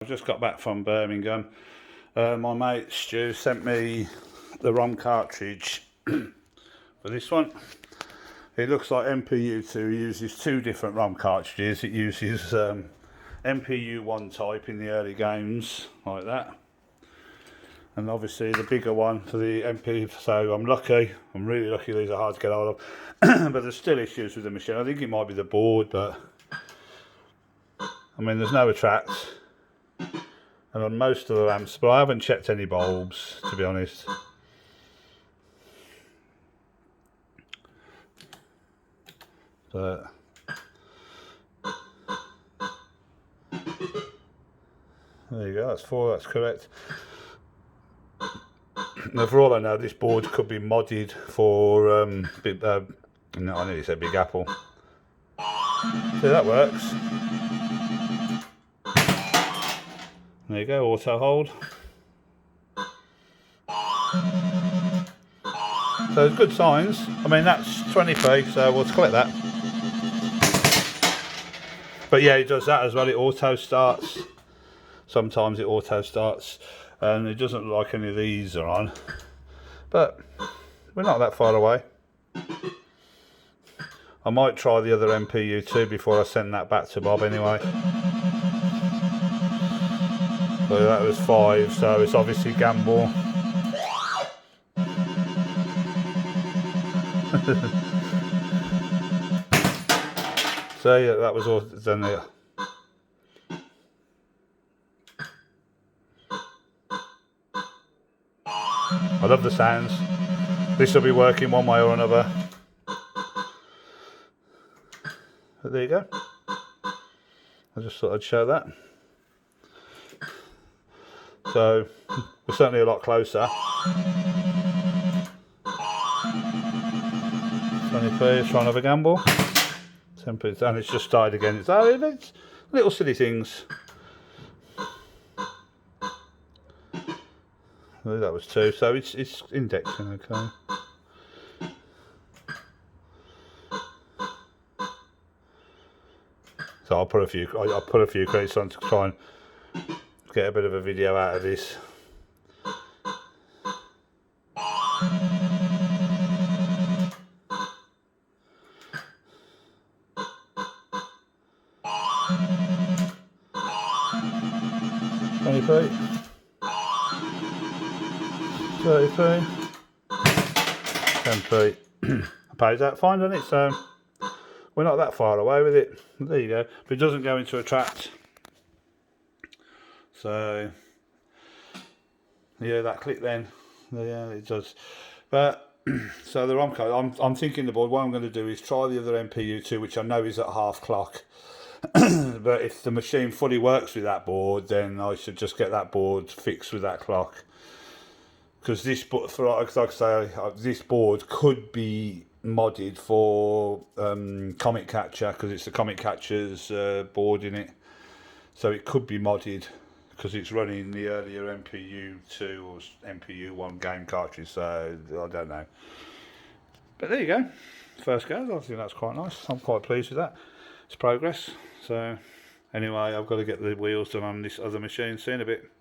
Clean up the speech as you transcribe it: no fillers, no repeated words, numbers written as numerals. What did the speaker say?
I've just got back from Birmingham. My mate Stu sent me the ROM cartridge for this one. It looks like MPU2 uses two different ROM cartridges. It uses MPU1 type in the early games, like that. And obviously the bigger one for the MP, so I'm really lucky these are hard to get hold of. But there's still issues with the machine. I think it might be the board, but I mean there's no attracts. And on most of the lamps, but I haven't checked any bulbs, to be honest. But there you go, that's 4, that's correct. Now, for all I know, this board could be modded for no, I nearly said Big Apple. See, that works. There you go, auto hold. So it's good signs. I mean, that's 20p, so we'll collect that. But yeah, it does that as well. It auto starts. Sometimes it auto starts, and it doesn't look like any of these are on. But we're not that far away. I might try the other MPU2 before I send that back to Bob anyway. So that was 5, so it's obviously gamble. So yeah, that was all done there. I love the sounds. This will be working one way or another. But there you go. I just thought I'd show that. So we're certainly a lot closer. 20p, let's try another gamble. 10p, and it's just started again. It's little silly things. That was 2, so it's indexing okay. So I'll put a few credits on to try and get a bit of a video out of this. £20p, £30p, £10p. Pays out fine, doesn't it? So we're not that far away with it. There you go. But it doesn't go into a tract. So yeah, that click then. Yeah, it does. But so the ROM code, I'm thinking the board, what I'm going to do is try the other MPU2, which I know is at half clock. But if the machine fully works with that board, then I should just get that board fixed with that clock. Because this board, like I say, this board could be modded for Comet Catcher, because it's the Comet Catcher's board in it. So it could be modded because it's running the earlier MPU2 or MPU1 game cartridge. So I don't know. But there you go. First go. I think that's quite nice. I'm quite pleased with that. It's progress. So anyway, I've got to get the wheels done on this other machine. See you in a bit.